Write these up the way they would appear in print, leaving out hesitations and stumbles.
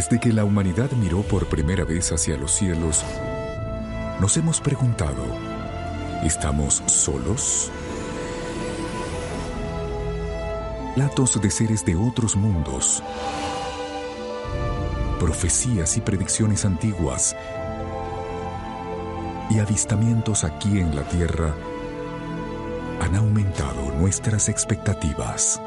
Desde que la humanidad miró por primera vez hacia los cielos, nos hemos preguntado, ¿estamos solos? Relatos de seres de otros mundos, profecías y predicciones antiguas, y avistamientos aquí en la Tierra han aumentado nuestras expectativas.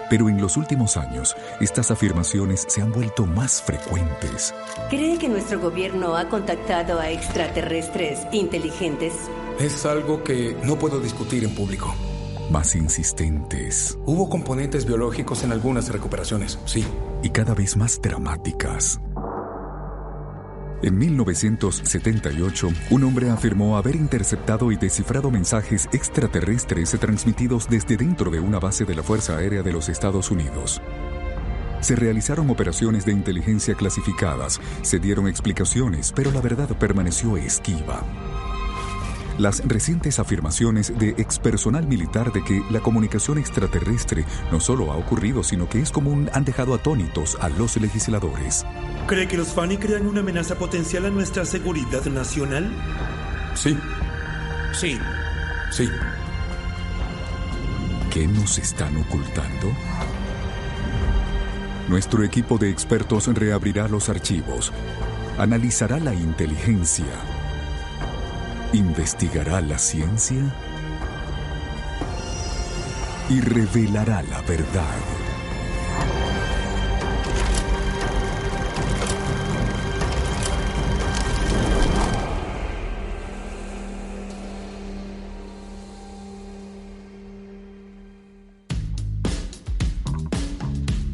Pero en los últimos años, estas afirmaciones se han vuelto más frecuentes. ¿Cree que nuestro gobierno ha contactado a extraterrestres inteligentes? Es algo que no puedo discutir en público. Más insistentes. Hubo componentes biológicos en algunas recuperaciones, sí. Y cada vez más dramáticas. En 1978, un hombre afirmó haber interceptado y descifrado mensajes extraterrestres transmitidos desde dentro de una base de la Fuerza Aérea de los Estados Unidos. Se realizaron operaciones de inteligencia clasificadas, se dieron explicaciones, pero la verdad permaneció esquiva. Las recientes afirmaciones de expersonal militar de que la comunicación extraterrestre no solo ha ocurrido, sino que es común, han dejado atónitos a los legisladores. ¿Cree que los FANI crean una amenaza potencial a nuestra seguridad nacional? Sí. Sí. Sí. ¿Qué nos están ocultando? Nuestro equipo de expertos reabrirá los archivos, analizará la inteligencia, investigará la ciencia y revelará la verdad.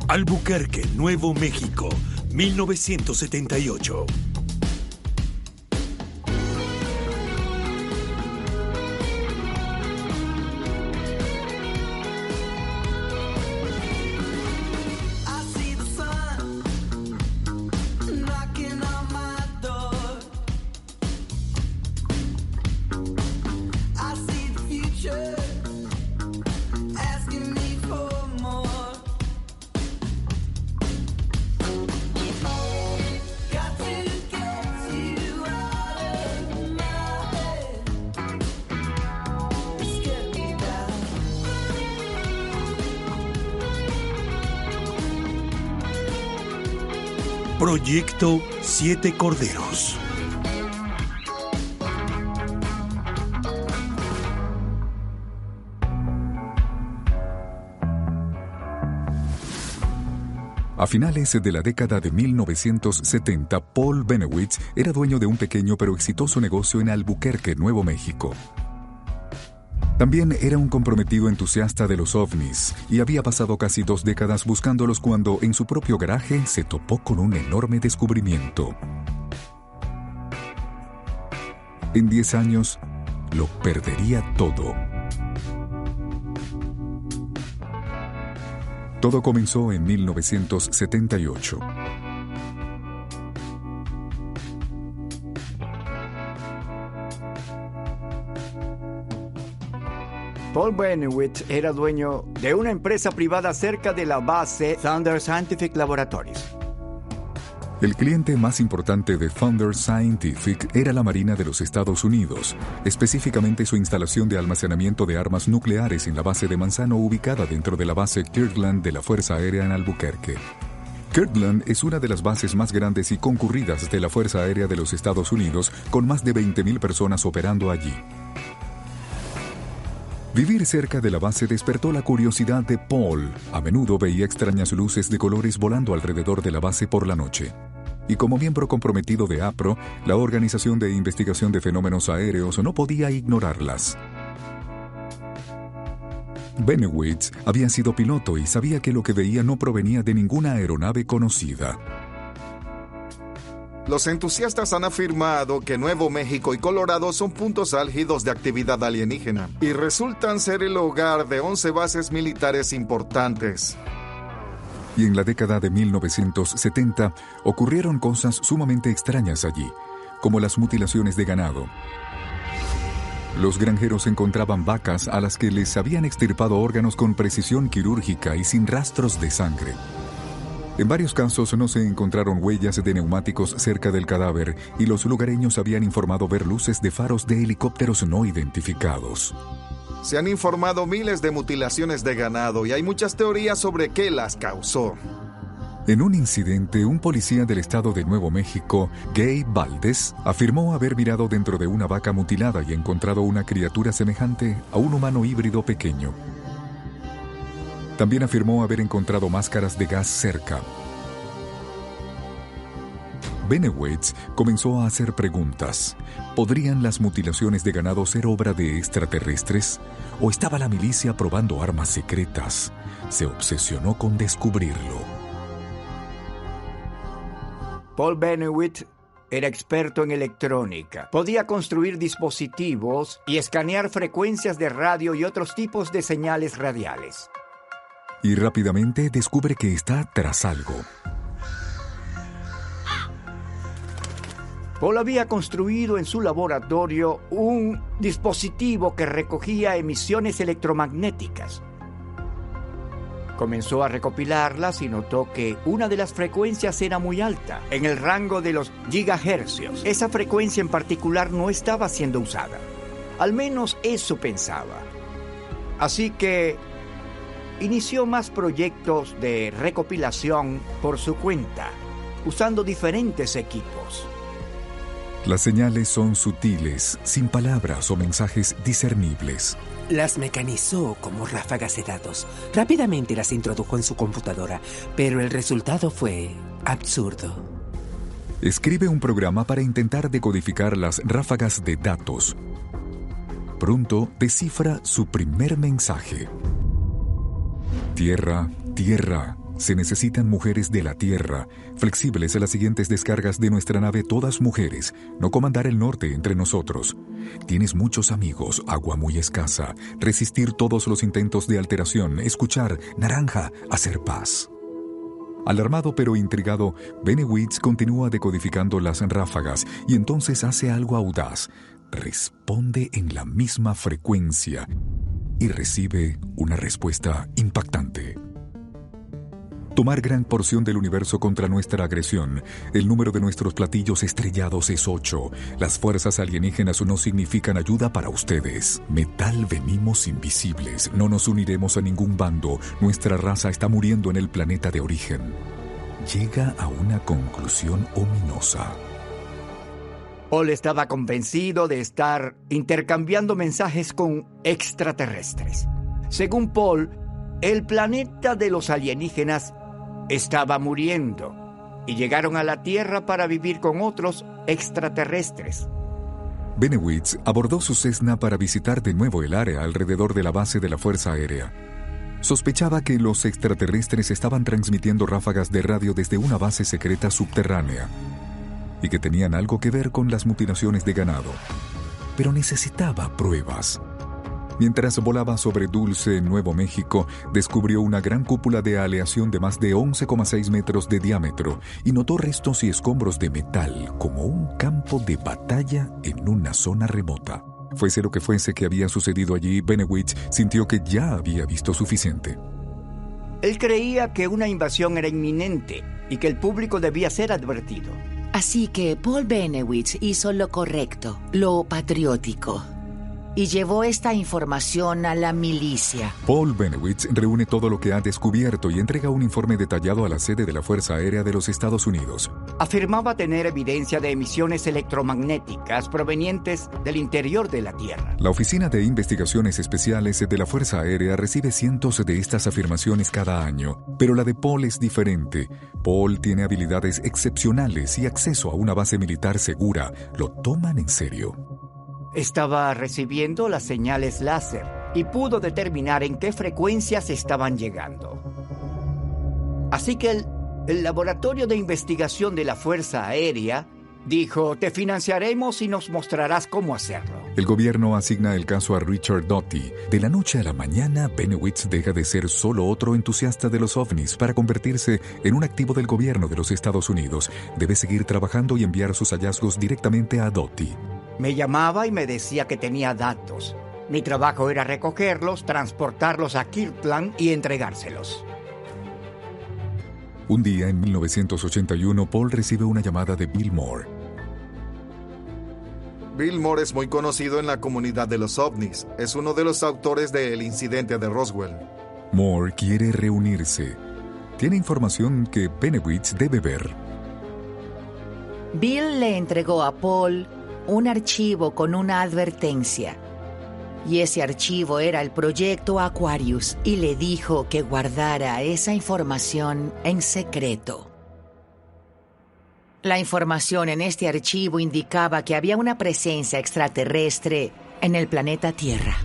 Albuquerque, Nuevo México, 1978. Proyecto Siete Corderos. A finales de la década de 1970, Paul Bennewitz era dueño de un pequeño pero exitoso negocio en Albuquerque, Nuevo México. También era un comprometido entusiasta de los ovnis y había pasado casi 2 décadas buscándolos cuando en su propio garaje se topó con un enorme descubrimiento. En 10 años, lo perdería todo. Todo comenzó en 1978. Paul Bennewitz era dueño de una empresa privada cerca de la base Thunder Scientific Laboratories. El cliente más importante de Thunder Scientific era la Marina de los Estados Unidos, específicamente su instalación de almacenamiento de armas nucleares en la base de Manzano ubicada dentro de la base Kirtland de la Fuerza Aérea en Albuquerque. Kirtland es una de las bases más grandes y concurridas de la Fuerza Aérea de los Estados Unidos, con más de 20,000 personas operando allí. Vivir cerca de la base despertó la curiosidad de Paul. A menudo veía extrañas luces de colores volando alrededor de la base por la noche. Y como miembro comprometido de APRO, la Organización de Investigación de Fenómenos Aéreos, no podía ignorarlas. Bennewitz había sido piloto y sabía que lo que veía no provenía de ninguna aeronave conocida. Los entusiastas han afirmado que Nuevo México y Colorado son puntos álgidos de actividad alienígena y resultan ser el hogar de 11 bases militares importantes. Y en la década de 1970 ocurrieron cosas sumamente extrañas allí, como las mutilaciones de ganado. Los granjeros encontraban vacas a las que les habían extirpado órganos con precisión quirúrgica y sin rastros de sangre. En varios casos no se encontraron huellas de neumáticos cerca del cadáver y los lugareños habían informado ver luces de faros de helicópteros no identificados. Se han informado miles de mutilaciones de ganado y hay muchas teorías sobre qué las causó. En un incidente, un policía del estado de Nuevo México, Gabe Valdez, afirmó haber mirado dentro de una vaca mutilada y encontrado una criatura semejante a un humano híbrido pequeño. También afirmó haber encontrado máscaras de gas cerca. Benowitz comenzó a hacer preguntas. ¿Podrían las mutilaciones de ganado ser obra de extraterrestres? ¿O estaba la milicia probando armas secretas? Se obsesionó con descubrirlo. Paul Benowitz era experto en electrónica. Podía construir dispositivos y escanear frecuencias de radio y otros tipos de señales radiales. Y rápidamente descubre que está tras algo. Paul había construido en su laboratorio un dispositivo que recogía emisiones electromagnéticas. Comenzó a recopilarlas y notó que una de las frecuencias era muy alta, en el rango de los gigahercios. Esa frecuencia en particular no estaba siendo usada. Al menos eso pensaba. Así que inició más proyectos de recopilación por su cuenta, usando diferentes equipos. Las señales son sutiles, sin palabras o mensajes discernibles. Las mecanizó como ráfagas de datos. Rápidamente las introdujo en su computadora, pero el resultado fue absurdo. Escribe un programa para intentar decodificar las ráfagas de datos. Pronto descifra su primer mensaje. Tierra, tierra. Se necesitan mujeres de la Tierra, flexibles a las siguientes descargas de nuestra nave, todas mujeres, no comandar el norte entre nosotros. Tienes muchos amigos, agua muy escasa, resistir todos los intentos de alteración, escuchar, naranja, hacer paz. Alarmado pero intrigado, Benowitz continúa decodificando las ráfagas y entonces hace algo audaz. Responde en la misma frecuencia y recibe una respuesta impactante. Tomar gran porción del universo contra nuestra agresión. El número de nuestros platillos estrellados es 8. Las fuerzas alienígenas no significan ayuda para ustedes. Metal venimos invisibles. No nos uniremos a ningún bando. Nuestra raza está muriendo en el planeta de origen. Llega a una conclusión ominosa. Paul estaba convencido de estar intercambiando mensajes con extraterrestres. Según Paul, el planeta de los alienígenas estaba muriendo y llegaron a la Tierra para vivir con otros extraterrestres. Benowitz abordó su Cessna para visitar de nuevo el área alrededor de la base de la Fuerza Aérea. Sospechaba que los extraterrestres estaban transmitiendo ráfagas de radio desde una base secreta subterránea y que tenían algo que ver con las mutilaciones de ganado. Pero necesitaba pruebas. Mientras volaba sobre Dulce, Nuevo México, descubrió una gran cúpula de aleación de más de 11,6 metros de diámetro y notó restos y escombros de metal como un campo de batalla en una zona remota. Fuese lo que fuese que había sucedido allí, Benowitz sintió que ya había visto suficiente. Él creía que una invasión era inminente y que el público debía ser advertido. Así que Paul Benowitz hizo lo correcto, lo patriótico, y llevó esta información a la milicia. Paul Benowitz reúne todo lo que ha descubierto y entrega un informe detallado a la sede de la Fuerza Aérea de los Estados Unidos. Afirmaba tener evidencia de emisiones electromagnéticas provenientes del interior de la Tierra. La Oficina de Investigaciones Especiales de la Fuerza Aérea recibe cientos de estas afirmaciones cada año, pero la de Paul es diferente. Paul tiene habilidades excepcionales y acceso a una base militar segura. Lo toman en serio. Estaba recibiendo las señales láser y pudo determinar en qué frecuencias estaban llegando. Así que el Laboratorio de Investigación de la Fuerza Aérea dijo: te financiaremos y nos mostrarás cómo hacerlo. El gobierno asigna el caso a Richard Doty. De la noche a la mañana, Benowitz deja de ser solo otro entusiasta de los ovnis para convertirse en un activo del gobierno de los Estados Unidos. Debe seguir trabajando y enviar sus hallazgos directamente a Doty. Me llamaba y me decía que tenía datos. Mi trabajo era recogerlos, transportarlos a Kirtland y entregárselos. Un día en 1981, Paul recibe una llamada de Bill Moore. Bill Moore es muy conocido en la comunidad de los ovnis. Es uno de los autores del incidente de Roswell. Moore quiere reunirse. Tiene información que Benowitz debe ver. Bill le entregó a Paul un archivo con una advertencia. Y ese archivo era el proyecto Aquarius y le dijo que guardara esa información en secreto. La información en este archivo indicaba que había una presencia extraterrestre en el planeta Tierra.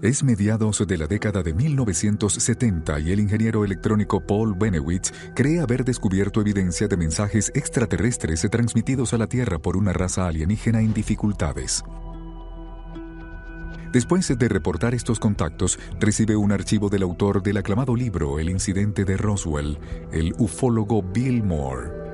Es mediados de la década de 1970 y el ingeniero electrónico Paul Benowitz cree haber descubierto evidencia de mensajes extraterrestres transmitidos a la Tierra por una raza alienígena en dificultades. Después de reportar estos contactos, recibe un archivo del autor del aclamado libro El incidente de Roswell, el ufólogo Bill Moore.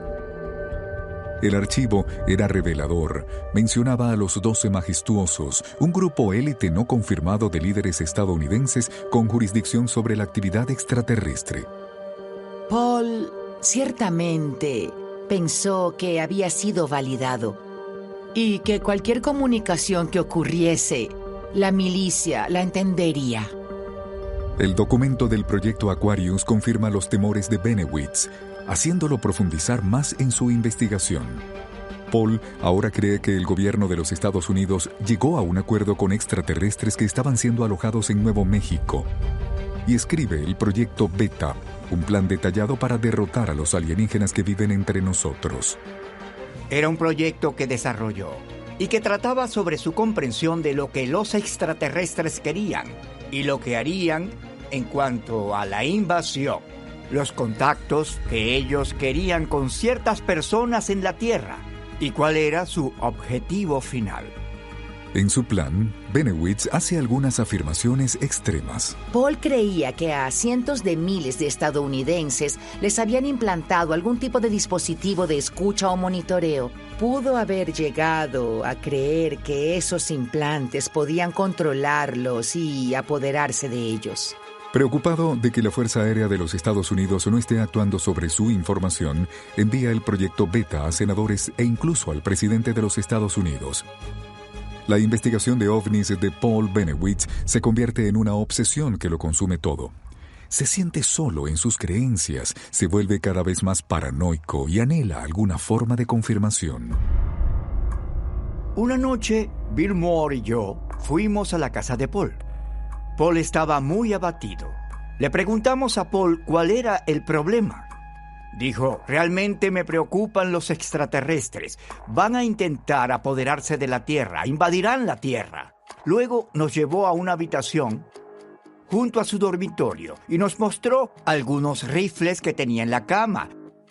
El archivo era revelador. Mencionaba a los 12 majestuosos, un grupo élite no confirmado de líderes estadounidenses con jurisdicción sobre la actividad extraterrestre. Paul ciertamente pensó que había sido validado y que cualquier comunicación que ocurriese, la milicia la entendería. El documento del proyecto Aquarius confirma los temores de Benowitz, haciéndolo profundizar más en su investigación. Paul ahora cree que el gobierno de los Estados Unidos llegó a un acuerdo con extraterrestres que estaban siendo alojados en Nuevo México y escribe el proyecto Beta, un plan detallado para derrotar a los alienígenas que viven entre nosotros. Era un proyecto que desarrolló y que trataba sobre su comprensión de lo que los extraterrestres querían y lo que harían en cuanto a la invasión. Los contactos que ellos querían con ciertas personas en la Tierra y cuál era su objetivo final. En su plan, Benowitz hace algunas afirmaciones extremas. Paul creía que a cientos de miles de estadounidenses les habían implantado algún tipo de dispositivo de escucha o monitoreo. Pudo haber llegado a creer que esos implantes podían controlarlos y apoderarse de ellos. Preocupado de que la Fuerza Aérea de los Estados Unidos no esté actuando sobre su información, envía el proyecto Beta a senadores e incluso al presidente de los Estados Unidos. La investigación de ovnis de Paul Benowitz se convierte en una obsesión que lo consume todo. Se siente solo en sus creencias, se vuelve cada vez más paranoico y anhela alguna forma de confirmación. Una noche, Bill Moore y yo fuimos a la casa de Paul. Paul estaba muy abatido. Le preguntamos a Paul cuál era el problema. Dijo, realmente me preocupan los extraterrestres. Van a intentar apoderarse de la Tierra, invadirán la Tierra. Luego nos llevó a una habitación junto a su dormitorio y nos mostró algunos rifles que tenía en la cama.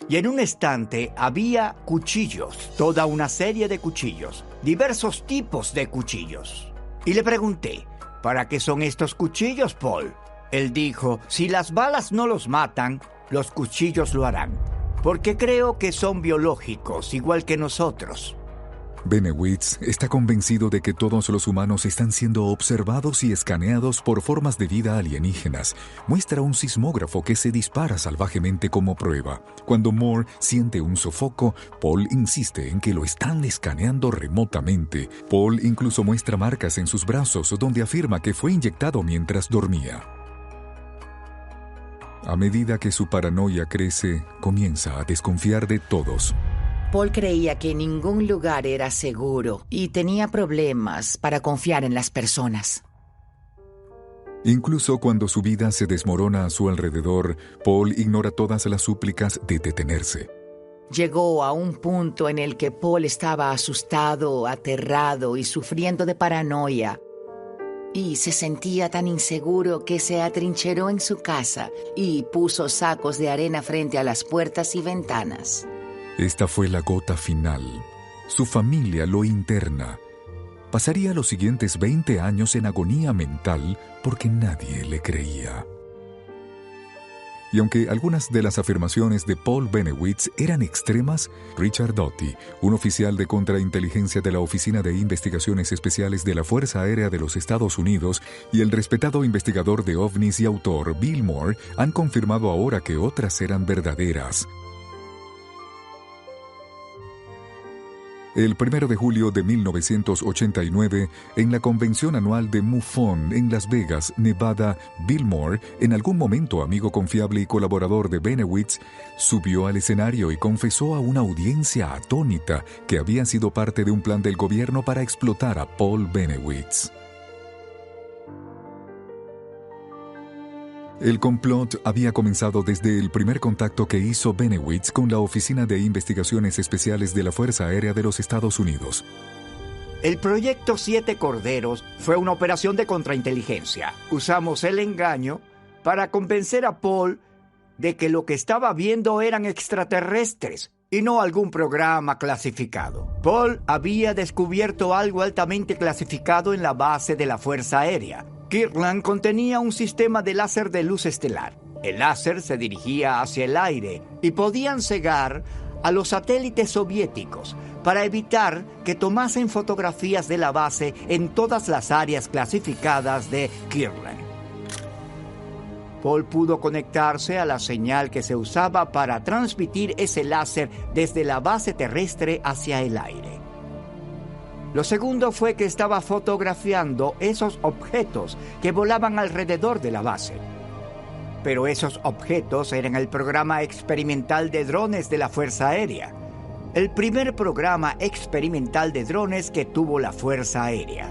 Y en un estante había cuchillos, toda una serie de cuchillos, diversos tipos de cuchillos. Y le pregunté, ¿para qué son estos cuchillos, Paul? Él dijo, si las balas no los matan, los cuchillos lo harán, porque creo que son biológicos, igual que nosotros. Benowitz está convencido de que todos los humanos están siendo observados y escaneados por formas de vida alienígenas. Muestra un sismógrafo que se dispara salvajemente como prueba. Cuando Moore siente un sofoco, Paul insiste en que lo están escaneando remotamente. Paul incluso muestra marcas en sus brazos donde afirma que fue inyectado mientras dormía. A medida que su paranoia crece, comienza a desconfiar de todos. Paul creía que ningún lugar era seguro y tenía problemas para confiar en las personas. Incluso cuando su vida se desmorona a su alrededor, Paul ignora todas las súplicas de detenerse. Llegó a un punto en el que Paul estaba asustado, aterrado y sufriendo de paranoia. Y se sentía tan inseguro que se atrincheró en su casa y puso sacos de arena frente a las puertas y ventanas. Esta fue la gota final. Su familia lo interna. Pasaría los siguientes 20 años en agonía mental porque nadie le creía. Y aunque algunas de las afirmaciones de Paul Bennewitz eran extremas, Richard Doty, un oficial de contrainteligencia de la Oficina de Investigaciones Especiales de la Fuerza Aérea de los Estados Unidos, y el respetado investigador de ovnis y autor Bill Moore han confirmado ahora que otras eran verdaderas. El 1 de julio de 1989, en la convención anual de MUFON en Las Vegas, Nevada, Bill Moore, en algún momento amigo confiable y colaborador de Bennewitz, subió al escenario y confesó a una audiencia atónita que había sido parte de un plan del gobierno para explotar a Paul Bennewitz. El complot había comenzado desde el primer contacto que hizo Bennewitz con la Oficina de Investigaciones Especiales de la Fuerza Aérea de los Estados Unidos. El proyecto 7 Corderos fue una operación de contrainteligencia. Usamos el engaño para convencer a Paul de que lo que estaba viendo eran extraterrestres y no algún programa clasificado. Paul había descubierto algo altamente clasificado en la base de la Fuerza Aérea. Kirtland contenía un sistema de láser de luz estelar. El láser se dirigía hacia el aire y podían cegar a los satélites soviéticos para evitar que tomasen fotografías de la base en todas las áreas clasificadas de Kirtland. Paul pudo conectarse a la señal que se usaba para transmitir ese láser desde la base terrestre hacia el aire. Lo segundo fue que estaba fotografiando esos objetos que volaban alrededor de la base. Pero esos objetos eran el programa experimental de drones de la Fuerza Aérea, el primer programa experimental de drones que tuvo la Fuerza Aérea.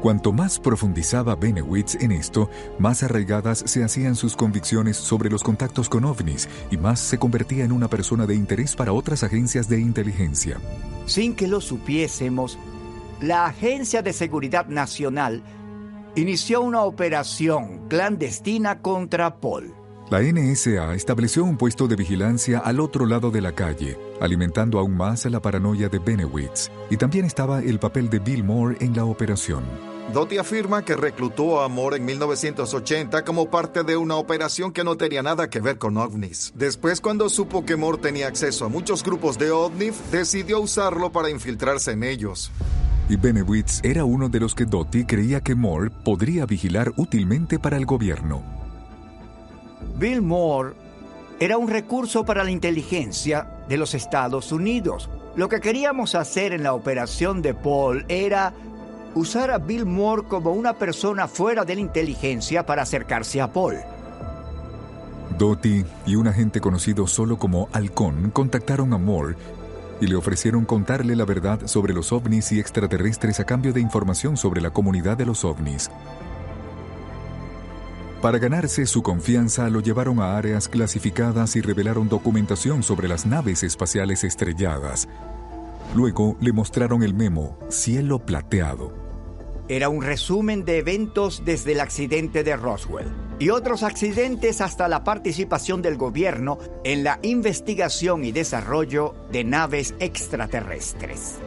Cuanto más profundizaba Bennewitz en esto, más arraigadas se hacían sus convicciones sobre los contactos con ovnis y más se convertía en una persona de interés para otras agencias de inteligencia. Sin que lo supiésemos, la Agencia de Seguridad Nacional inició una operación clandestina contra Paul. La NSA estableció un puesto de vigilancia al otro lado de la calle, alimentando aún más la paranoia de Bennewitz, y también estaba el papel de Bill Moore en la operación. Doty afirma que reclutó a Moore en 1980 como parte de una operación que no tenía nada que ver con ovnis. Después, cuando supo que Moore tenía acceso a muchos grupos de ovnis, decidió usarlo para infiltrarse en ellos. Y Bennewitz era uno de los que Doty creía que Moore podría vigilar útilmente para el gobierno. Bill Moore era un recurso para la inteligencia de los Estados Unidos. Lo que queríamos hacer en la operación de Paul era usar a Bill Moore como una persona fuera de la inteligencia para acercarse a Paul. Doty y un agente conocido solo como Halcón contactaron a Moore y le ofrecieron contarle la verdad sobre los ovnis y extraterrestres a cambio de información sobre la comunidad de los ovnis. Para ganarse su confianza, lo llevaron a áreas clasificadas y revelaron documentación sobre las naves espaciales estrelladas. Luego le mostraron el memo Cielo Plateado. Era un resumen de eventos desde el accidente de Roswell y otros accidentes hasta la participación del gobierno en la investigación y desarrollo de naves extraterrestres.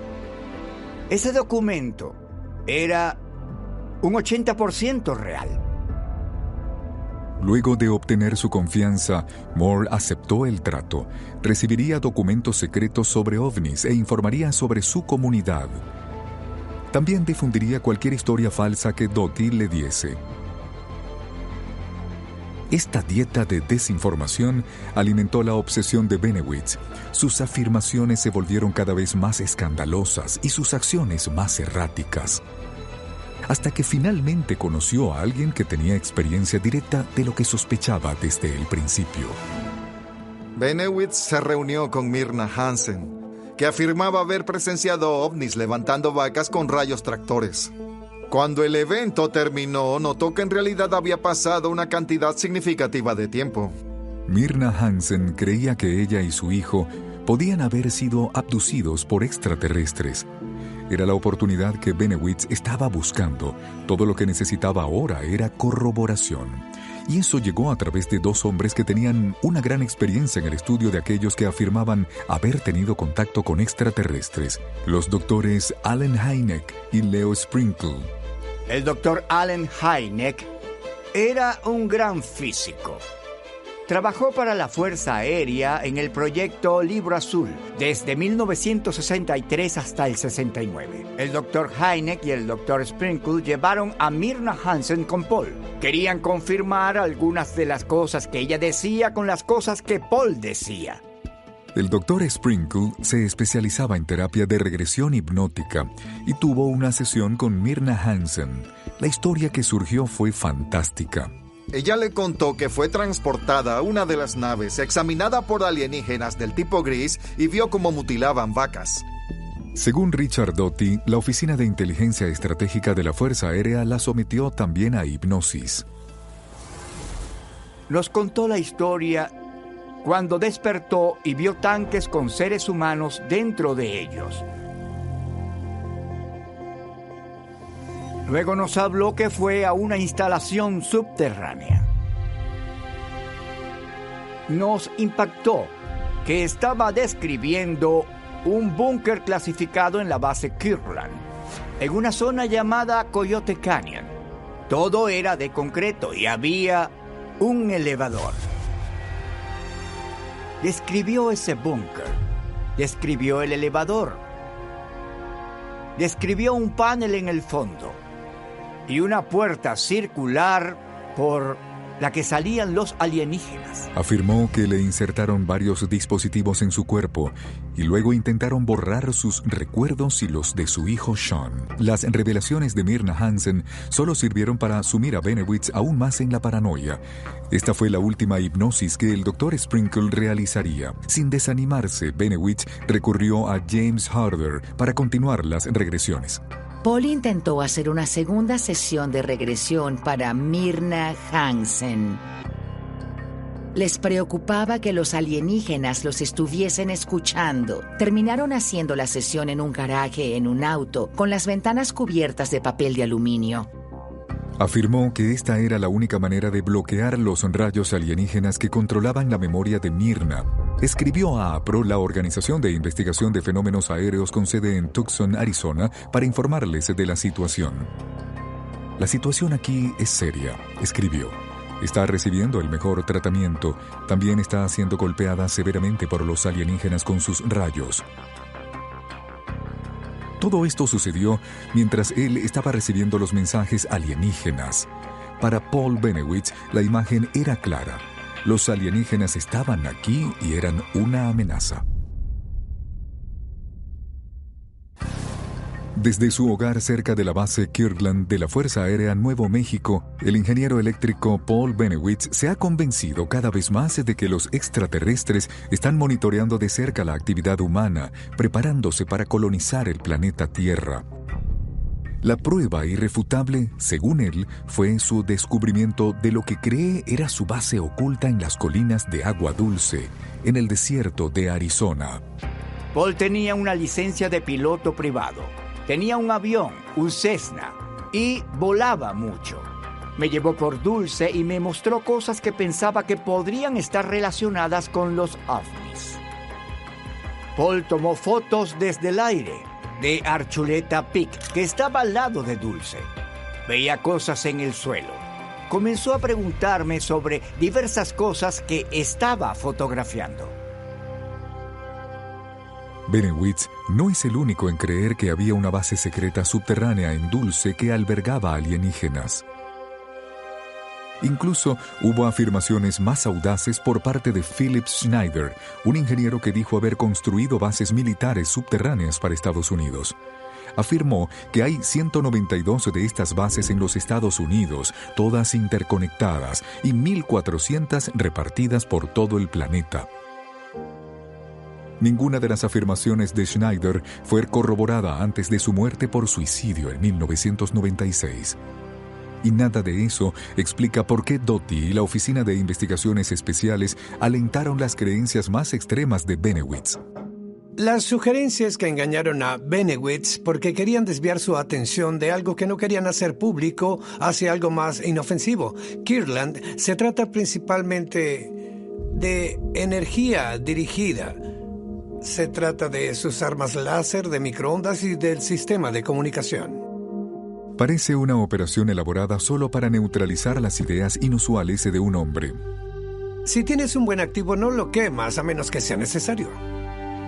Ese documento era un 80% real. Luego de obtener su confianza, Moore aceptó el trato. Recibiría documentos secretos sobre ovnis e informaría sobre su comunidad. También difundiría cualquier historia falsa que Doty le diese. Esta dieta de desinformación alimentó la obsesión de Bennewitz. Sus afirmaciones se volvieron cada vez más escandalosas y sus acciones más erráticas. Hasta que finalmente conoció a alguien que tenía experiencia directa de lo que sospechaba desde el principio. Bennewitz se reunió con Myrna Hansen, que afirmaba haber presenciado ovnis levantando vacas con rayos tractores. Cuando el evento terminó, notó que en realidad había pasado una cantidad significativa de tiempo. Myrna Hansen creía que ella y su hijo podían haber sido abducidos por extraterrestres. Era la oportunidad que Bennewitz estaba buscando. Todo lo que necesitaba ahora era corroboración. Y eso llegó a través de dos hombres que tenían una gran experiencia en el estudio de aquellos que afirmaban haber tenido contacto con extraterrestres. Los doctores Allen Hynek y Leo Sprinkle. El doctor Allen Hynek era un gran físico. Trabajó para la Fuerza Aérea en el proyecto Libro Azul desde 1963 hasta el 69. El Dr. Hynek y el Dr. Sprinkle llevaron a Myrna Hansen con Paul. Querían confirmar algunas de las cosas que ella decía con las cosas que Paul decía. El Dr. Sprinkle se especializaba en terapia de regresión hipnótica y tuvo una sesión con Myrna Hansen. La historia que surgió fue fantástica. Ella le contó que fue transportada a una de las naves, examinada por alienígenas del tipo gris y vio cómo mutilaban vacas. Según Richard Doty, la Oficina de Inteligencia Estratégica de la Fuerza Aérea la sometió también a hipnosis. Nos contó la historia cuando despertó y vio tanques con seres humanos dentro de ellos. Luego nos habló que fue a una instalación subterránea. Nos impactó que estaba describiendo un búnker clasificado en la base Kirtland, en una zona llamada Coyote Canyon. Todo era de concreto y había un elevador. Describió ese búnker, describió el elevador, describió un panel en el fondo y una puerta circular por la que salían los alienígenas. Afirmó que le insertaron varios dispositivos en su cuerpo y luego intentaron borrar sus recuerdos y los de su hijo Sean. Las revelaciones de Myrna Hansen solo sirvieron para sumir a Benowitz aún más en la paranoia. Esta fue la última hipnosis que el Dr. Sprinkle realizaría. Sin desanimarse, Benowitz recurrió a James Harder para continuar las regresiones. Paul intentó hacer una segunda sesión de regresión para Myrna Hansen. Les preocupaba que los alienígenas los estuviesen escuchando. Terminaron haciendo la sesión en un garaje en un auto, con las ventanas cubiertas de papel de aluminio. Afirmó que esta era la única manera de bloquear los rayos alienígenas que controlaban la memoria de Myrna. Escribió a APRO, la Organización de Investigación de Fenómenos Aéreos con sede en Tucson, Arizona, para informarles de la situación. La situación aquí es seria, escribió. Está recibiendo el mejor tratamiento. También está siendo golpeada severamente por los alienígenas con sus rayos. Todo esto sucedió mientras él estaba recibiendo los mensajes alienígenas. Para Paul Benowitz, la imagen era clara. Los alienígenas estaban aquí y eran una amenaza. Desde su hogar cerca de la base Kirtland de la Fuerza Aérea Nuevo México, el ingeniero eléctrico Paul Benowitz se ha convencido cada vez más de que los extraterrestres están monitoreando de cerca la actividad humana, preparándose para colonizar el planeta Tierra. La prueba irrefutable, según él, fue su descubrimiento de lo que cree era su base oculta en las colinas de agua dulce, en el desierto de Arizona. Paul tenía una licencia de piloto privado. Tenía un avión, un Cessna, y volaba mucho. Me llevó por Dulce y me mostró cosas que pensaba que podrían estar relacionadas con los ovnis. Paul tomó fotos desde el aire de Archuleta Peak, que estaba al lado de Dulce. Veía cosas en el suelo. Comenzó a preguntarme sobre diversas cosas que estaba fotografiando. Benowitz no es el único en creer que había una base secreta subterránea en Dulce que albergaba alienígenas. Incluso hubo afirmaciones más audaces por parte de Philip Schneider, un ingeniero que dijo haber construido bases militares subterráneas para Estados Unidos. Afirmó que hay 192 de estas bases en los Estados Unidos, todas interconectadas, y 1.400 repartidas por todo el planeta. Ninguna de las afirmaciones de Schneider fue corroborada antes de su muerte por suicidio en 1996. Y nada de eso explica por qué Doty y la Oficina de Investigaciones Especiales alentaron las creencias más extremas de Benowitz. Las sugerencias que engañaron a Benowitz porque querían desviar su atención de algo que no querían hacer público hacia algo más inofensivo. Kirtland se trata principalmente de energía dirigida. Se trata de sus armas láser, de microondas y del sistema de comunicación. Parece una operación elaborada solo para neutralizar las ideas inusuales de un hombre. Si tienes un buen activo, no lo quemas a menos que sea necesario.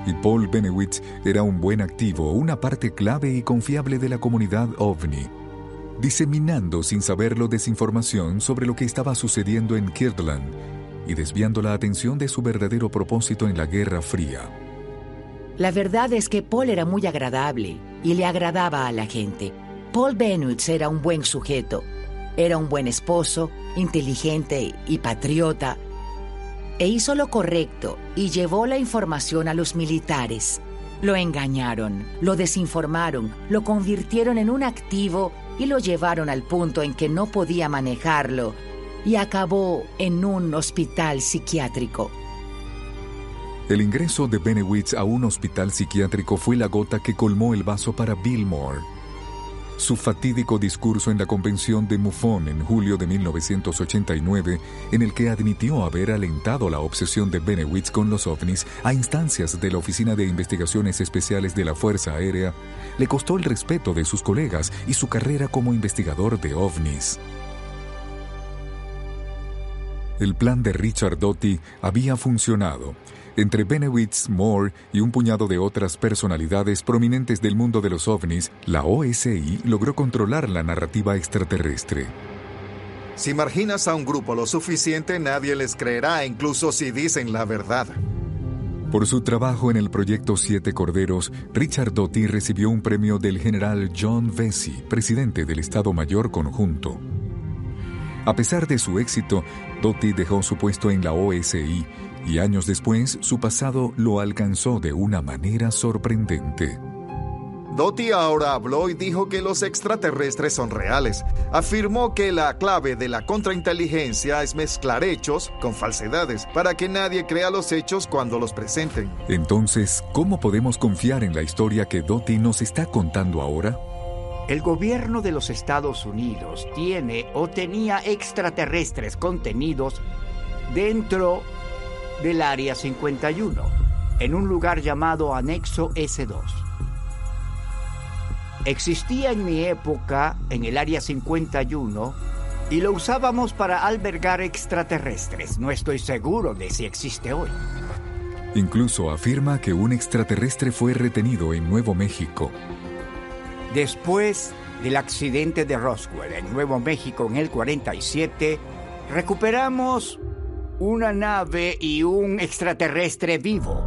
Y Paul Bennewitz era un buen activo, una parte clave y confiable de la comunidad OVNI, diseminando sin saberlo desinformación sobre lo que estaba sucediendo en Kirtland y desviando la atención de su verdadero propósito en la Guerra Fría. La verdad es que Paul era muy agradable y le agradaba a la gente. Paul Bennewitz era un buen sujeto. Era un buen esposo, inteligente y patriota. E hizo lo correcto y llevó la información a los militares. Lo engañaron, lo desinformaron, lo convirtieron en un activo y lo llevaron al punto en que no podía manejarlo y acabó en un hospital psiquiátrico. El ingreso de Bennewitz a un hospital psiquiátrico fue la gota que colmó el vaso para Bill Moore. Su fatídico discurso en la convención de MUFON en julio de 1989, en el que admitió haber alentado la obsesión de Bennewitz con los ovnis a instancias de la Oficina de Investigaciones Especiales de la Fuerza Aérea, le costó el respeto de sus colegas y su carrera como investigador de ovnis. El plan de Richard Doty había funcionado. Entre Bennewitz, Moore y un puñado de otras personalidades prominentes del mundo de los ovnis, la OSI logró controlar la narrativa extraterrestre. Si marginas a un grupo lo suficiente, nadie les creerá, incluso si dicen la verdad. Por su trabajo en el proyecto 7 Corderos, Richard Doty recibió un premio del general John Vesey, presidente del Estado Mayor Conjunto. A pesar de su éxito, Doty dejó su puesto en la OSI y años después su pasado lo alcanzó de una manera sorprendente. Doty ahora habló y dijo que los extraterrestres son reales. Afirmó que la clave de la contrainteligencia es mezclar hechos con falsedades para que nadie crea los hechos cuando los presenten. Entonces, ¿cómo podemos confiar en la historia que Doty nos está contando ahora? El gobierno de los Estados Unidos tiene o tenía extraterrestres contenidos dentro del Área 51, en un lugar llamado Anexo S2. Existía en mi época en el Área 51 y lo usábamos para albergar extraterrestres. No estoy seguro de si existe hoy. Incluso afirma que un extraterrestre fue retenido en Nuevo México. Después del accidente de Roswell en Nuevo México en el 47, recuperamos una nave y un extraterrestre vivo.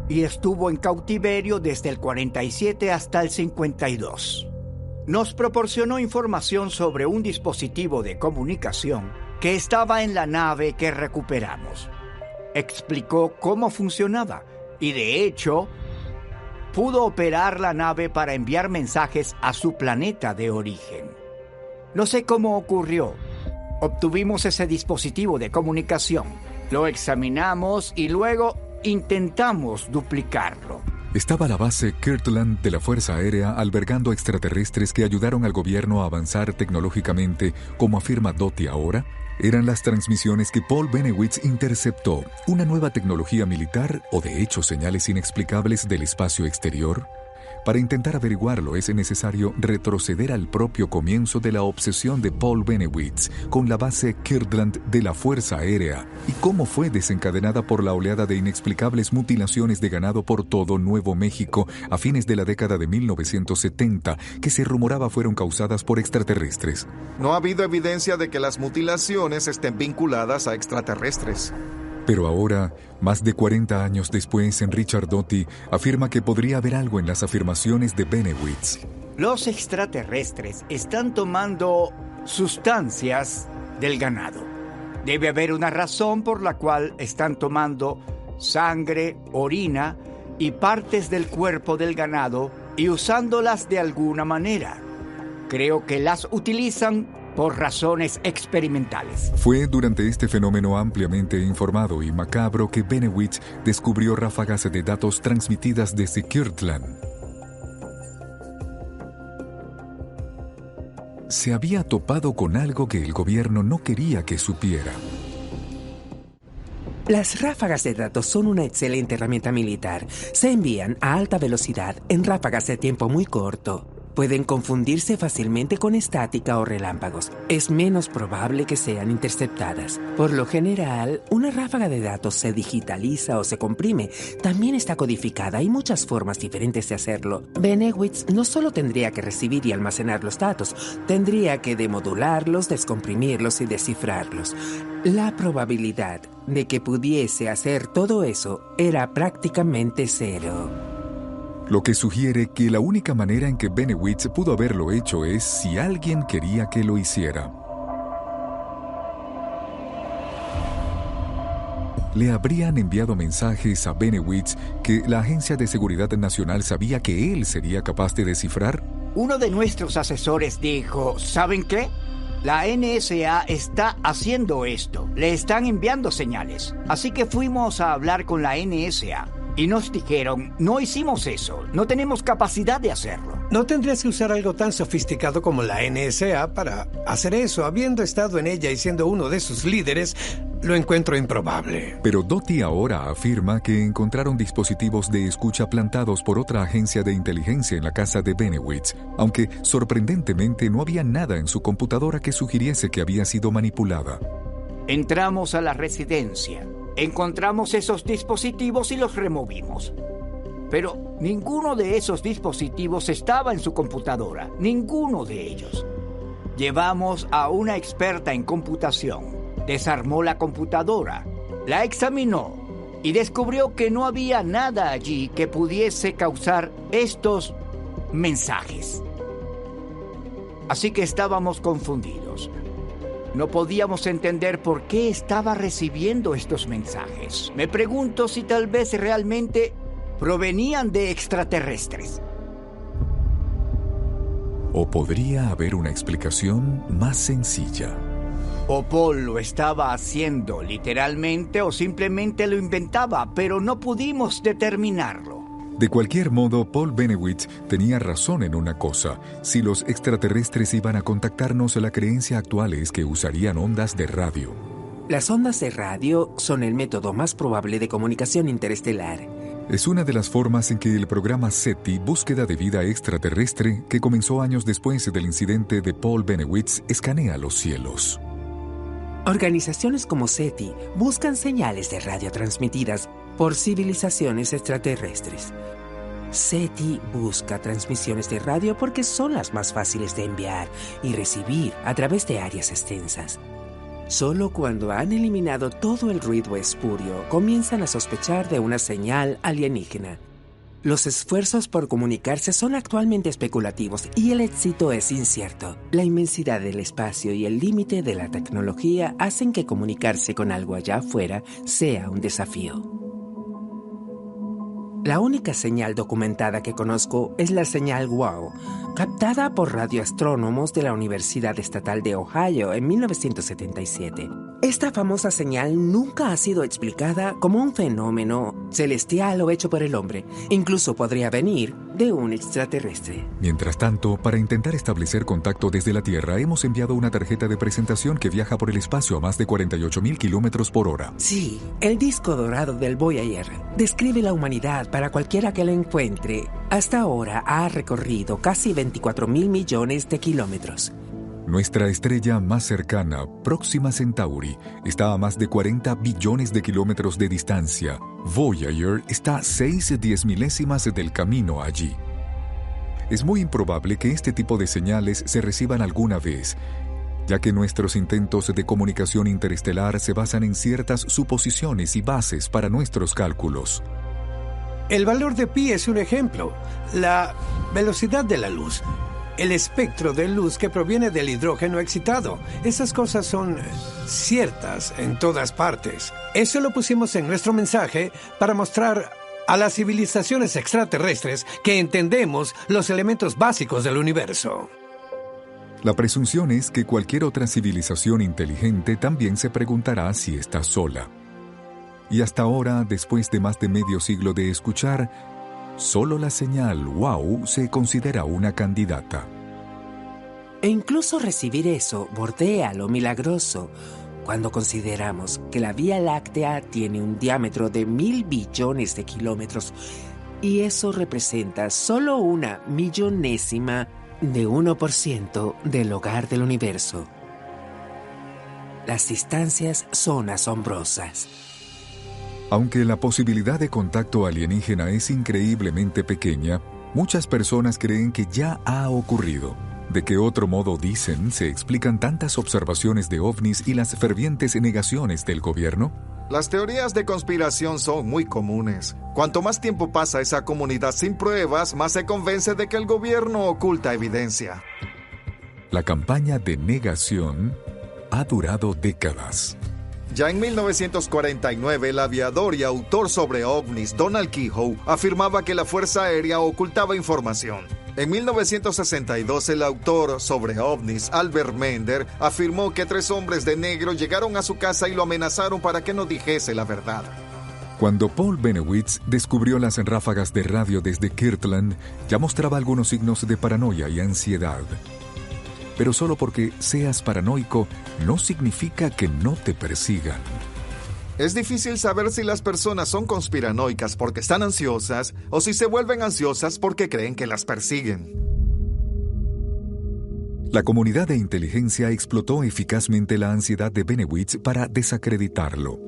Y estuvo en cautiverio desde el 47 hasta el 52. Nos proporcionó información sobre un dispositivo de comunicación que estaba en la nave que recuperamos. Explicó cómo funcionaba y, de hecho, pudo operar la nave para enviar mensajes a su planeta de origen. No sé cómo ocurrió. Obtuvimos ese dispositivo de comunicación, lo examinamos y luego intentamos duplicarlo. Estaba la base Kirtland de la Fuerza Aérea albergando extraterrestres que ayudaron al gobierno a avanzar tecnológicamente, como afirma Doty ahora. Eran las transmisiones que Paul Bennewitz interceptó, una nueva tecnología militar o de hecho señales inexplicables del espacio exterior. Para intentar averiguarlo es necesario retroceder al propio comienzo de la obsesión de Paul Bennewitz con la base Kirtland de la Fuerza Aérea y cómo fue desencadenada por la oleada de inexplicables mutilaciones de ganado por todo Nuevo México a fines de la década de 1970 que se rumoraba fueron causadas por extraterrestres. No ha habido evidencia de que las mutilaciones estén vinculadas a extraterrestres. Pero ahora, más de 40 años después, Richard Doty afirma que podría haber algo en las afirmaciones de Bennewitz. Los extraterrestres están tomando sustancias del ganado. Debe haber una razón por la cual están tomando sangre, orina y partes del cuerpo del ganado y usándolas de alguna manera. Creo que las utilizan por razones experimentales. Fue durante este fenómeno ampliamente informado y macabro que Bennewitz descubrió ráfagas de datos transmitidas desde Kirtland. Se había topado con algo que el gobierno no quería que supiera. Las ráfagas de datos son una excelente herramienta militar. Se envían a alta velocidad en ráfagas de tiempo muy corto. Pueden confundirse fácilmente con estática o relámpagos. Es menos probable que sean interceptadas. Por lo general, una ráfaga de datos se digitaliza o se comprime. También está codificada. Hay muchas formas diferentes de hacerlo. Benewitz no solo tendría que recibir y almacenar los datos, tendría que demodularlos, descomprimirlos y descifrarlos. La probabilidad de que pudiese hacer todo eso era prácticamente cero. Lo que sugiere que la única manera en que Benewitz pudo haberlo hecho es si alguien quería que lo hiciera. Le habrían enviado mensajes a Benewitz que la Agencia de Seguridad Nacional sabía que él sería capaz de descifrar. Uno de nuestros asesores dijo, ¿saben qué? La NSA está haciendo esto. Le están enviando señales. Así que fuimos a hablar con la NSA. Y nos dijeron, no hicimos eso, no tenemos capacidad de hacerlo. No tendrías que usar algo tan sofisticado como la NSA para hacer eso. Habiendo estado en ella y siendo uno de sus líderes, lo encuentro improbable. Pero Doty ahora afirma que encontraron dispositivos de escucha plantados por otra agencia de inteligencia en la casa de Benewitz, aunque sorprendentemente no había nada en su computadora que sugiriese que había sido manipulada. Entramos a la residencia. Encontramos esos dispositivos y los removimos. Pero ninguno de esos dispositivos estaba en su computadora. Ninguno de ellos. Llevamos a una experta en computación. Desarmó la computadora, la examinó y descubrió que no había nada allí que pudiese causar estos mensajes. Así que estábamos confundidos. No podíamos entender por qué estaba recibiendo estos mensajes. Me pregunto si tal vez realmente provenían de extraterrestres. O podría haber una explicación más sencilla. O Paul lo estaba haciendo literalmente o simplemente lo inventaba, pero no pudimos determinarlo. De cualquier modo, Paul Benewitz tenía razón en una cosa. Si los extraterrestres iban a contactarnos, la creencia actual es que usarían ondas de radio. Las ondas de radio son el método más probable de comunicación interestelar. Es una de las formas en que el programa SETI, Búsqueda de Vida Extraterrestre, que comenzó años después del incidente de Paul Benewitz, escanea los cielos. Organizaciones como SETI buscan señales de radio transmitidas por civilizaciones extraterrestres. SETI busca transmisiones de radio porque son las más fáciles de enviar y recibir a través de áreas extensas. Solo cuando han eliminado todo el ruido espurio, comienzan a sospechar de una señal alienígena. Los esfuerzos por comunicarse son actualmente especulativos y el éxito es incierto. La inmensidad del espacio y el límite de la tecnología hacen que comunicarse con algo allá afuera sea un desafío. La única señal documentada que conozco es la señal WOW, captada por radioastrónomos de la Universidad Estatal de Ohio en 1977. Esta famosa señal nunca ha sido explicada como un fenómeno celestial o hecho por el hombre. Incluso podría venir de un extraterrestre. Mientras tanto, para intentar establecer contacto desde la Tierra, hemos enviado una tarjeta de presentación que viaja por el espacio a más de 48,000 kilómetros por hora. Sí, el disco dorado del Voyager describe la humanidad para cualquiera que lo encuentre. Hasta ahora ha recorrido casi 24,000 millones de kilómetros. Nuestra estrella más cercana, Próxima Centauri, está a más de 40 billones de kilómetros de distancia. Voyager está 6/10 milésimas del camino allí. Es muy improbable que este tipo de señales se reciban alguna vez, ya que nuestros intentos de comunicación interestelar se basan en ciertas suposiciones y bases para nuestros cálculos. El valor de pi es un ejemplo. La velocidad de la luz. El espectro de luz que proviene del hidrógeno excitado. Esas cosas son ciertas en todas partes. Eso lo pusimos en nuestro mensaje para mostrar a las civilizaciones extraterrestres que entendemos los elementos básicos del universo. La presunción es que cualquier otra civilización inteligente también se preguntará si está sola. Y hasta ahora, después de más de medio siglo de escuchar, solo la señal WOW se considera una candidata. E incluso recibir eso bordea lo milagroso cuando consideramos que la Vía Láctea tiene un diámetro de 1,000 billones de kilómetros y eso representa solo una millonésima de 1% del hogar del universo. Las distancias son asombrosas. Aunque la posibilidad de contacto alienígena es increíblemente pequeña, muchas personas creen que ya ha ocurrido. ¿De qué otro modo, dicen, se explican tantas observaciones de ovnis y las fervientes negaciones del gobierno? Las teorías de conspiración son muy comunes. Cuanto más tiempo pasa esa comunidad sin pruebas, más se convence de que el gobierno oculta evidencia. La campaña de negación ha durado décadas. Ya en 1949, el aviador y autor sobre ovnis Donald Keyhoe afirmaba que la Fuerza Aérea ocultaba información. En 1962, el autor sobre ovnis, Albert Mender, afirmó que 3 hombres de negro llegaron a su casa y lo amenazaron para que no dijese la verdad. Cuando Paul Bennewitz descubrió las ráfagas de radio desde Kirtland, ya mostraba algunos signos de paranoia y ansiedad. Pero solo porque seas paranoico no significa que no te persigan. Es difícil saber si las personas son conspiranoicas porque están ansiosas o si se vuelven ansiosas porque creen que las persiguen. La comunidad de inteligencia explotó eficazmente la ansiedad de Bennewitz para desacreditarlo.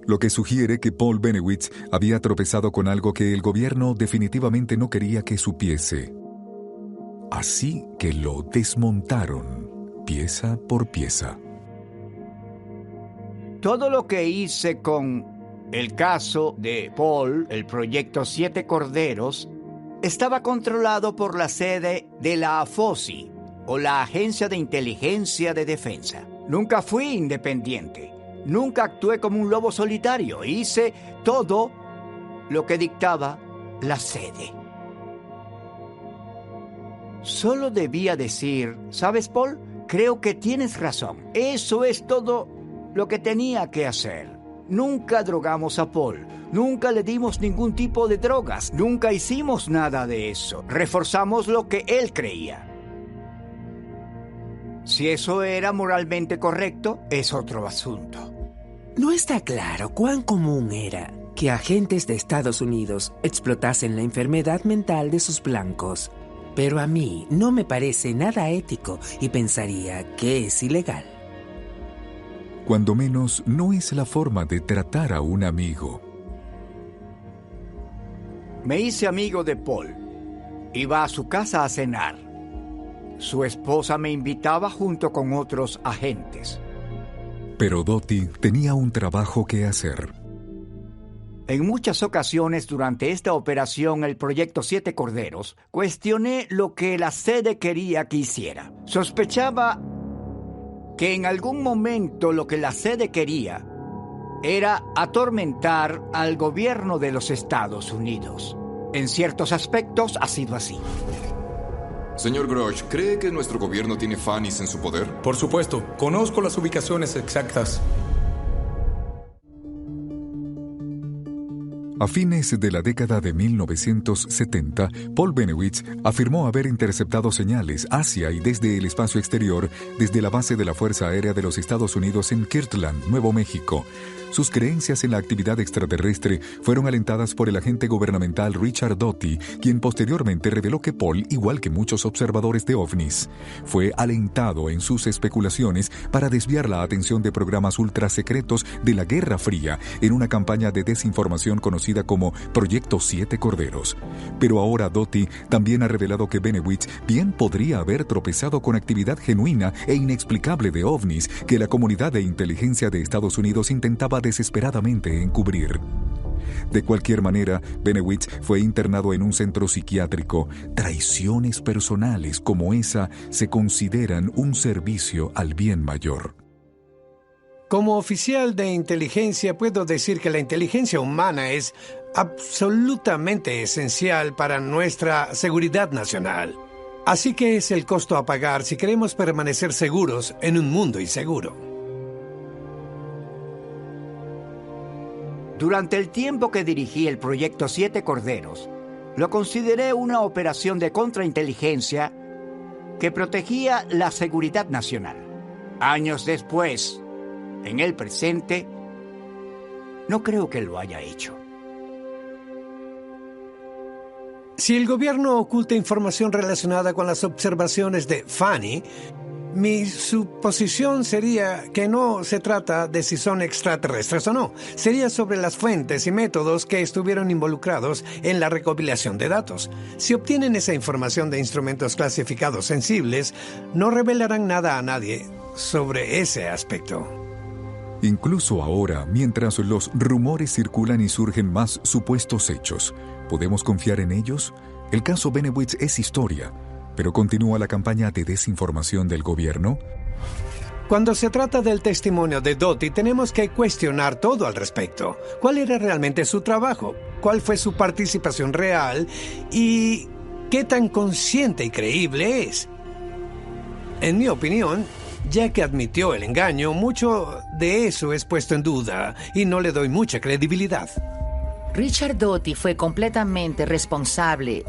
Lo que sugiere que Paul Bennewitz había tropezado con algo que el gobierno definitivamente no quería que supiese. Así que lo desmontaron, pieza por pieza. Todo lo que hice con el caso de Paul, el proyecto 7 Corderos, estaba controlado por la sede de la AFOSI, o la Agencia de Inteligencia de Defensa. Nunca fui independiente, nunca actué como un lobo solitario, hice todo lo que dictaba la sede. Solo debía decir, ¿sabes, Paul? Creo que tienes razón. Eso es todo lo que tenía que hacer. Nunca drogamos a Paul. Nunca le dimos ningún tipo de drogas. Nunca hicimos nada de eso. Reforzamos lo que él creía. Si eso era moralmente correcto, es otro asunto. No está claro cuán común era que agentes de Estados Unidos explotasen la enfermedad mental de sus blancos. Pero a mí no me parece nada ético y pensaría que es ilegal. Cuando menos, no es la forma de tratar a un amigo. Me hice amigo de Paul. Iba a su casa a cenar. Su esposa me invitaba junto con otros agentes. Pero Doty tenía un trabajo que hacer. En muchas ocasiones durante esta operación, el Proyecto 7 Corderos, cuestioné lo que la sede quería que hiciera. Sospechaba que en algún momento lo que la sede quería era atormentar al gobierno de los Estados Unidos. En ciertos aspectos ha sido así. Señor Grosh, ¿cree que nuestro gobierno tiene FANIs en su poder? Por supuesto, conozco las ubicaciones exactas. A fines de la década de 1970, Paul Bennewitz afirmó haber interceptado señales hacia y desde el espacio exterior desde la base de la Fuerza Aérea de los Estados Unidos en Kirtland, Nuevo México. Sus creencias en la actividad extraterrestre fueron alentadas por el agente gubernamental Richard Doty, quien posteriormente reveló que Paul, igual que muchos observadores de ovnis, fue alentado en sus especulaciones para desviar la atención de programas ultrasecretos de la Guerra Fría en una campaña de desinformación conocida como Proyecto 7 Corderos. Pero ahora Doty también ha revelado que Bennewitz bien podría haber tropezado con actividad genuina e inexplicable de ovnis que la comunidad de inteligencia de Estados Unidos intentaba desesperadamente encubrir. De cualquier manera, Bennewitz fue internado en un centro psiquiátrico. Traiciones personales como esa se consideran un servicio al bien mayor. Como oficial de inteligencia, puedo decir que la inteligencia humana es absolutamente esencial para nuestra seguridad nacional. Así que es el costo a pagar si queremos permanecer seguros en un mundo inseguro. Durante el tiempo que dirigí el Proyecto 7 Corderos, lo consideré una operación de contrainteligencia que protegía la seguridad nacional. Años después, en el presente, no creo que lo haya hecho. Si el gobierno oculta información relacionada con las observaciones de Fanny, mi suposición sería que no se trata de si son extraterrestres o no. Sería sobre las fuentes y métodos que estuvieron involucrados en la recopilación de datos. Si obtienen esa información de instrumentos clasificados sensibles, no revelarán nada a nadie sobre ese aspecto. Incluso ahora, mientras los rumores circulan y surgen más supuestos hechos, ¿podemos confiar en ellos? El caso Bennewitz es historia, pero ¿continúa la campaña de desinformación del gobierno? Cuando se trata del testimonio de Doty, tenemos que cuestionar todo al respecto. ¿Cuál era realmente su trabajo? ¿Cuál fue su participación real? ¿Y qué tan consciente y creíble es? En mi opinión, ya que admitió el engaño, mucho de eso es puesto en duda y no le doy mucha credibilidad. Richard Doty fue completamente responsable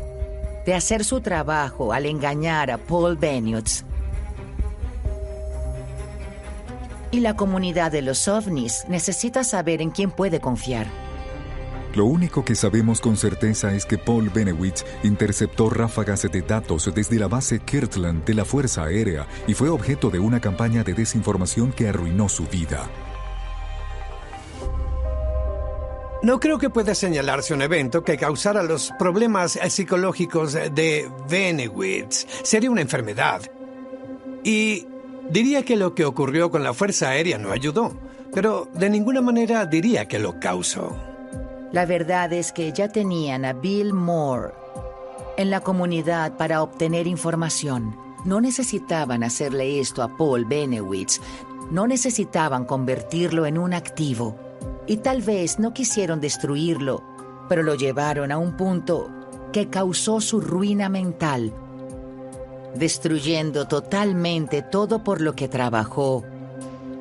de hacer su trabajo al engañar a Paul Bennewitz. Y la comunidad de los ovnis necesita saber en quién puede confiar. Lo único que sabemos con certeza es que Paul Bennewitz interceptó ráfagas de datos desde la base Kirtland de la Fuerza Aérea y fue objeto de una campaña de desinformación que arruinó su vida. No creo que pueda señalarse un evento que causara los problemas psicológicos de Bennewitz. Sería una enfermedad. Y diría que lo que ocurrió con la Fuerza Aérea no ayudó, pero de ninguna manera diría que lo causó. La verdad es que ya tenían a Bill Moore en la comunidad para obtener información. No necesitaban hacerle esto a Paul Bennewitz. No necesitaban convertirlo en un activo. Y tal vez no quisieron destruirlo, pero lo llevaron a un punto que causó su ruina mental, destruyendo totalmente todo por lo que trabajó,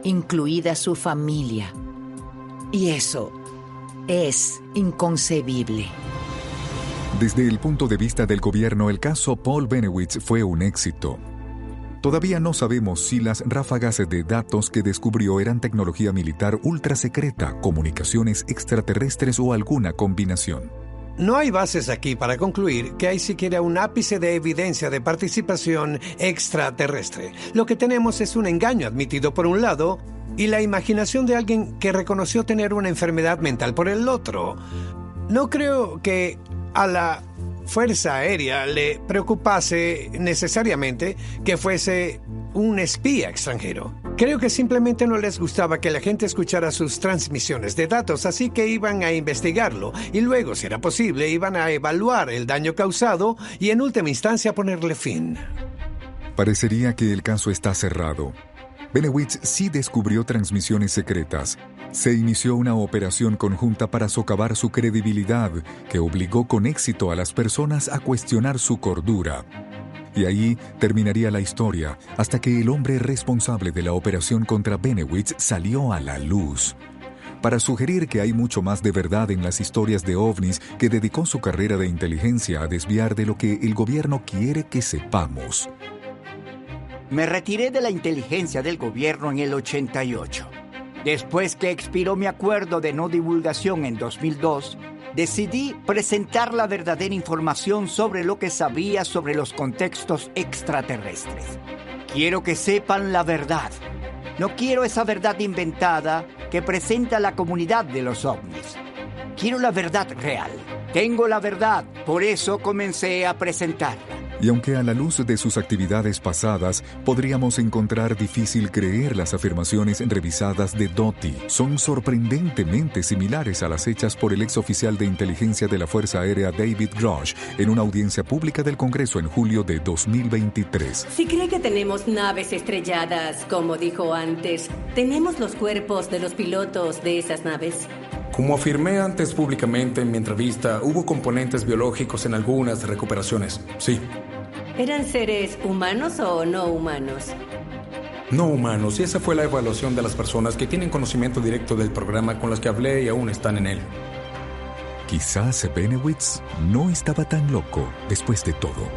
incluida su familia. Y eso es inconcebible. Desde el punto de vista del gobierno, el caso Paul Bennewitz fue un éxito. Todavía no sabemos si las ráfagas de datos que descubrió eran tecnología militar ultra secreta, comunicaciones extraterrestres o alguna combinación. No hay bases aquí para concluir que hay siquiera un ápice de evidencia de participación extraterrestre. Lo que tenemos es un engaño admitido por un lado y la imaginación de alguien que reconoció tener una enfermedad mental por el otro. No creo que a la Fuerza Aérea le preocupase necesariamente que fuese un espía extranjero. Creo que simplemente no les gustaba que la gente escuchara sus transmisiones de datos, así que iban a investigarlo y luego, si era posible, iban a evaluar el daño causado y en última instancia ponerle fin. Parecería que el caso está cerrado. Bennewitz sí descubrió transmisiones secretas. Se inició una operación conjunta para socavar su credibilidad, que obligó con éxito a las personas a cuestionar su cordura. Y ahí terminaría la historia, hasta que el hombre responsable de la operación contra Bennewitz salió a la luz. Para sugerir que hay mucho más de verdad en las historias de ovnis, que dedicó su carrera de inteligencia a desviar de lo que el gobierno quiere que sepamos. Me retiré de la inteligencia del gobierno en el 88. Después que expiró mi acuerdo de no divulgación en 2002, decidí presentar la verdadera información sobre lo que sabía sobre los contextos extraterrestres. Quiero que sepan la verdad. No quiero esa verdad inventada que presenta la comunidad de los ovnis. Quiero la verdad real. Tengo la verdad, por eso comencé a presentarla. Y aunque a la luz de sus actividades pasadas podríamos encontrar difícil creer las afirmaciones revisadas de Doty, son sorprendentemente similares a las hechas por el exoficial de inteligencia de la Fuerza Aérea David Grush en una audiencia pública del Congreso en julio de 2023. Si cree que tenemos naves estrelladas, como dijo antes, ¿tenemos los cuerpos de los pilotos de esas naves? Como afirmé antes públicamente en mi entrevista, hubo componentes biológicos en algunas recuperaciones, sí. ¿Eran seres humanos o no humanos? No humanos, y esa fue la evaluación de las personas que tienen conocimiento directo del programa con las que hablé y aún están en él. Quizás Bennewitz no estaba tan loco después de todo.